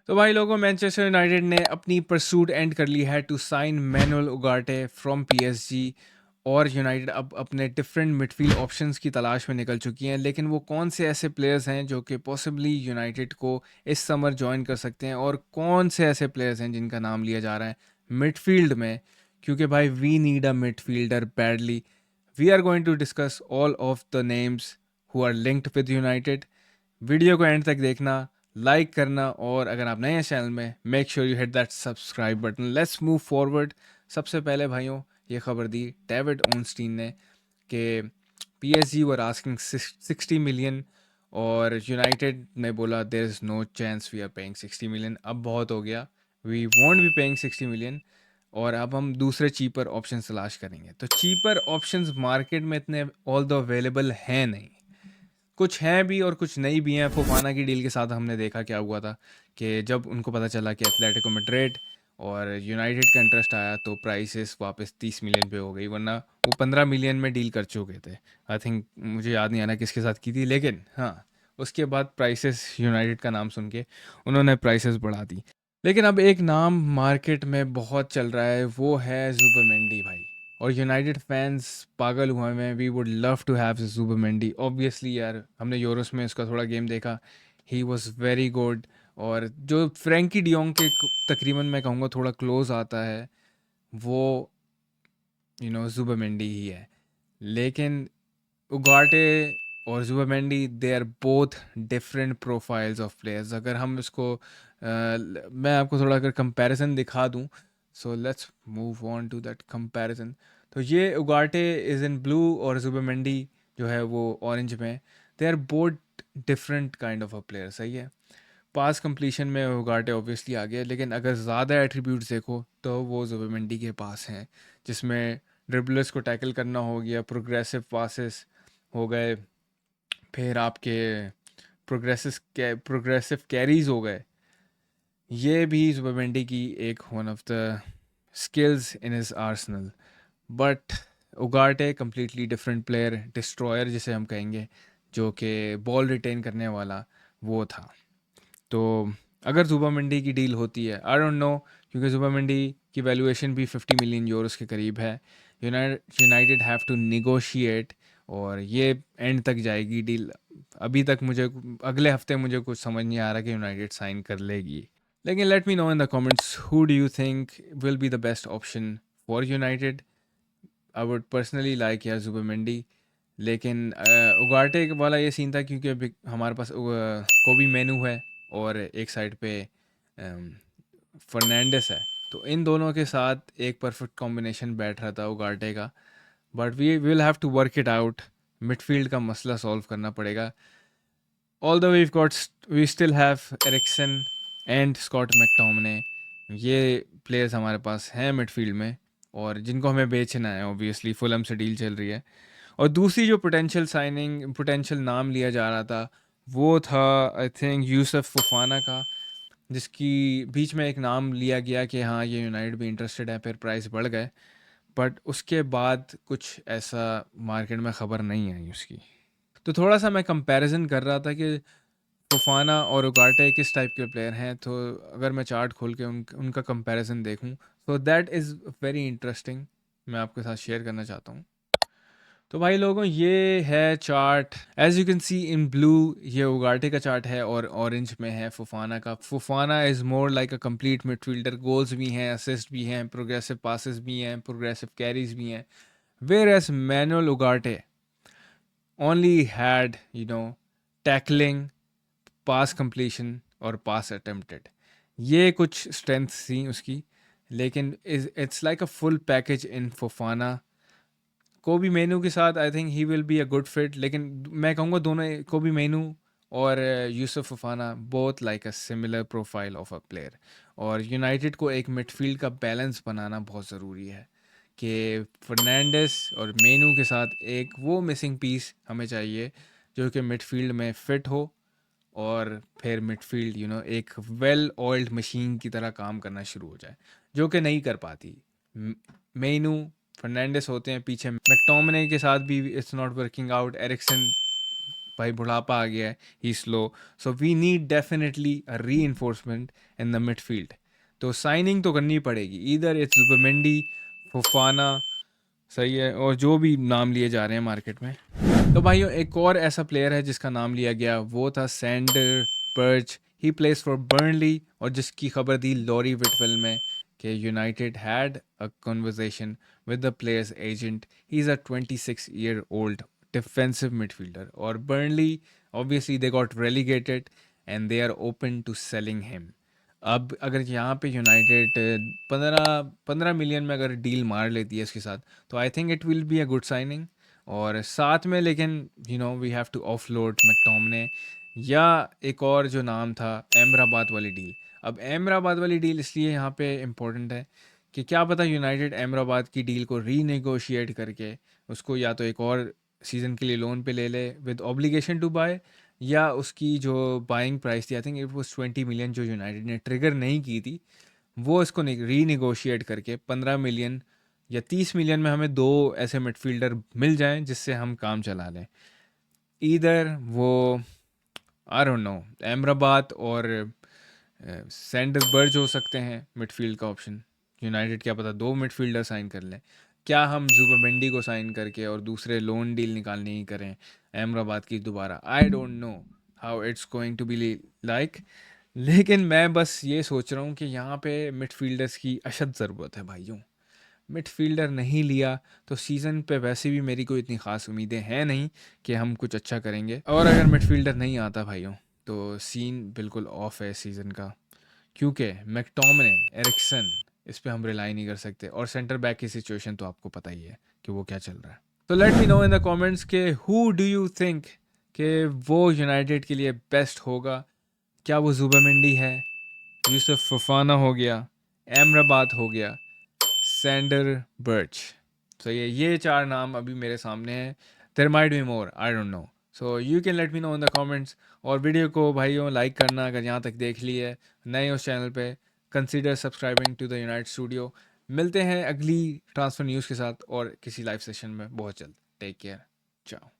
तो भाई लोगों, मैनचेस्टर यूनाइटेड ने अपनी परसूट एंड कर ली है to sign Manuel Ugarte from PSG. और यूनाइटेड अब अपने डिफरेंट मिडफील्ड ऑप्शंस की तलाश में निकल चुकी हैं, लेकिन वो कौन से ऐसे प्लेयर्स हैं जो कि पॉसिबली यूनाइटेड को इस समर ज्वाइन कर सकते हैं, और कौन से ऐसे प्लेयर्स हैं जिनका नाम लिया जा रहा है मिडफील्ड में, क्योंकि भाई we need a midfielder badly. We are going to discuss all of the names who are linked with United. Video को एंड तक देखना, लाइक करना, और अगर आप नए हैं चैनल में, make sure you hit that subscribe button. Let's move forward. सबसे पहले भाइयों, ये खबर दी डेविड ओनस्टीन ने कि पीएसजी वर आस्किंग 60 मिलियन, और यूनाइटेड ने बोला there is no chance we are paying 60 million. अब बहुत हो गया, we won't be paying 60 million, और अब हम दूसरे चीपर ऑप्शन तलाश करेंगे। तो चीपर ऑप्शंस मार्केट में इतने ऑल द अवेलेबल हैं नहीं, कुछ हैं भी और कुछ नहीं भी हैं। फोफाना की डील के साथ हमने देखा क्या हुआ था कि जब उनको पता चला कि एथलेटिको मैड्रिड और यूनाइटेड का इंटरेस्ट आया तो प्राइसेस वापस 30 मिलियन पे हो गई, वरना वो 15 मिलियन में डील कर चुके थे। आई थिंक, मुझे याद नहीं आना किसके साथ की थी, लेकिन हाँ, उसके बाद प्राइसेस यूनाइटेड का नाम सुन के उन्होंने प्राइसेस बढ़ा दी। लेकिन अब एक नाम मार्केट में बहुत चल रहा है, वो है जुबमेंडी भाई। और यूनाइटेड फैंस पागल हुए हैं। We would love to have Zubimendi obviously यार, हमने यूरोस में उसका थोड़ा गेम देखा, ही वॉज वेरी गुड। और जो फ्रैंकी डियोंग के तकरीबन मैं कहूँगा थोड़ा क्लोज आता है, वो जुबमेंडी ही है। लेकिन उगाटे और Zubimendi, they are both different profiles of players. अगर हम इसको मैं आपको थोड़ा अगर कंपैरिजन दिखा दूं, so let's move on to that comparison. तो ये उगाटे इज़ इन ब्लू और जुबमेंडी जो है वो ऑरेंज में। They are both different kind of a player, सही है। पास कंप्लीशन में उगाटे ऑब्वियसली आ गया, लेकिन अगर ज़्यादा एट्रीब्यूट्स देखो तो वो जुबमेंडी के पास हैं, जिसमें ड्रिबलर्स को टैकल करना हो गया, प्रोग्रेसिव पासेस हो गए, फिर आपके प्रोग्रेसिव कैरीज हो गए। ये भी जुबमेंडी की एक one of the skills in his Arsenal. But उगाटे completely different player, destroyer जिसे हम कहेंगे, जो कि बॉल रिटेन करने वाला वो था। तो अगर जुबामेंडी की डील होती है, आई डोंट नो, क्योंकि जुबामेंडी की वैल्यूएशन भी 50 मिलियन यूरोस के करीब है। यूनाइटेड हैव टू निगोशिएट, और ये एंड तक जाएगी डील। अभी तक मुझे, अगले हफ्ते मुझे कुछ समझ नहीं आ रहा कि यूनाइटेड साइन कर लेगी। लेकिन late me know in the comments, who do you think will be the best option for United. I would personally like यार जुबामेंडी। लेकिन उगार्टे वाला ये सीन था, क्योंकि अभी हमारे पास कोबी मेनू है और एक साइड पे फर्नांडिस है, तो इन दोनों के साथ एक परफेक्ट कॉम्बिनेशन बैठ रहा था उगार्टे का। But we will have to work it out. Midfield का मसला सॉल्व करना पड़ेगा। All the we still have Eriksen and Scott McTominay. ये प्लेयर्स हमारे पास हैं मिडफील्ड में, और जिनको हमें बेचना है। ऑब्वियसली फुलम से डील चल रही है। और दूसरी जो पोटेंशियल नाम लिया जा रहा था, वो था आई थिंक यूसुफ फुफाना का, जिसकी बीच में एक नाम लिया गया कि हाँ ये यूनाइटेड भी इंटरेस्टेड है, फिर प्राइस बढ़ गए। बट उसके बाद कुछ ऐसा मार्केट में ख़बर नहीं आई उसकी। तो थोड़ा सा मैं कंपैरिजन कर रहा था कि फुफाना और उगाटे किस टाइप के प्लेयर हैं। तो अगर मैं चार्ट खोल के उनका कंपैरिजन देखूं, तो दैट इज़ वेरी इंटरेस्टिंग, मैं आपके साथ शेयर करना चाहता हूँ। तो भाई लोगों, ये है chart. As you can see in blue, ये उगाटे का चार्ट है, और ऑरेंज में है फुफाना का। Fofana is more like a complete midfielder. Goals भी हैं, असिस्ट भी हैं, प्रोग्रेसिव पासेस भी हैं, प्रोग्रेसिव कैरीज भी हैं। Whereas Manuel Ugarte only had tackling, pass completion और पास अटेम्प्टेड। ये कुछ स्ट्रेंथ थी उसकी, लेकिन it's like a full package in Fofana. Kobbie Mainoo के साथ I think he will be a good fit, लेकिन मैं कहूँगा दोनों, कोबी मेनू और Youssouf Fofana, both like a similar profile of a player. और यूनाइटेड को एक मिडफील्ड का बैलेंस बनाना बहुत ज़रूरी है कि फर्नांडिस और मेनू के साथ एक वो मिसिंग पीस हमें चाहिए जो कि मिडफील्ड में फिट हो, और फिर मिडफील्ड एक वेल ऑयल्ड मशीन की तरह काम करना शुरू हो जाए, जो कि नहीं कर पाती। मेनू, फर्नांडिस होते हैं पीछे, मैकटोमिने के साथ भी it's not working out, Eriksen भाई बुढ़ापा आ गया है, he slow, so we need definitely a reinforcement in the midfield. तो साइनिंग तो करनी पड़ेगी, इधर इट्स जुबिमेंडी, फोफाना, सही है, और जो भी नाम लिए जा रहे हैं मार्केट में। तो भाइयों एक और ऐसा प्लेयर है जिसका नाम लिया गया, वो था Sander Berge. He plays for Burnley, और जिसकी खबर दी लॉरी विटवेल में कि United had a conversation with the player's agent. He is a 26-year-old defensive midfielder, और Burnley obviously they got relegated and they are open to selling him. अब अगर यहाँ पे यूनाइटेड 15 मिलियन में अगर डील मार लेती है इसके साथ, तो I think it will be a good signing. और साथ में लेकिन we have to offload McTominay, या एक और जो नाम था एमराबाद वाली डील। अब एमराबाद वाली डील इसलिए यहाँ पे इम्पोर्टेंट है कि क्या पता यूनाइटेड एमराबाद की डील को रीनेगोशिएट करके उसको या तो एक और सीज़न के लिए लोन पे ले ले विद ऑब्लिगेशन टू बाय, या उसकी जो बाइंग प्राइस थी, आई थिंक इट वाज 20 मिलियन, जो यूनाइटेड ने ट्रिगर नहीं की थी, वो इसको रीनेगोशिएट करके 15 मिलियन या 30 मिलियन में हमें दो ऐसे मिडफील्डर मिल जाएं जिससे हम काम चला लें। इधर वो आई डोंट नो, एमराबाद और सैंडर बर्ज हो सकते हैं मिडफील्ड का ऑप्शन। यूनाइटेड क्या पता दो मिडफील्डर साइन कर लें, क्या हम जुबमेंडी को साइन करके और दूसरे लोन डील निकालने ही करें एमराबाद की दोबारा। I don't know how it's going to be like, लेकिन मैं बस ये सोच रहा हूँ कि यहाँ पे मिडफील्डर्स की अशद ज़रूरत है भाइयों। मिडफील्डर नहीं लिया तो सीज़न पे वैसे भी मेरी कोई इतनी ख़ास उम्मीदें हैं नहीं कि हम कुछ अच्छा करेंगे, और अगर मिडफील्डर नहीं आता भाइयों तो सीन बिल्कुल ऑफ है सीज़न का, क्योंकि मैकटोमने, एरिक्सन, इस पे हम रिलाई नहीं कर सकते, और सेंटर बैक की सिचुएशन तो आपको पता ही है कि वो क्या चल रहा है। तो late me know in the comments के हु डू यू थिंक कि वो यूनाइटेड के लिए बेस्ट होगा। क्या वो जुबामेंडी है, यूसुफ फफाना हो गया, एमराबाद हो गया, सैंडर बर्च। तो ये चार नाम अभी मेरे सामने हैं। There might be more, I don't know, so you can let me know in the comments. और वीडियो को भाइयों लाइक करना अगर यहाँ तक देख ली है, नए उस चैनल पे consider subscribing to the United Studio. मिलते हैं अगली ट्रांसफ़र न्यूज़ के साथ और किसी लाइव सेशन में बहुत जल्द। टेक केयर, चाओ।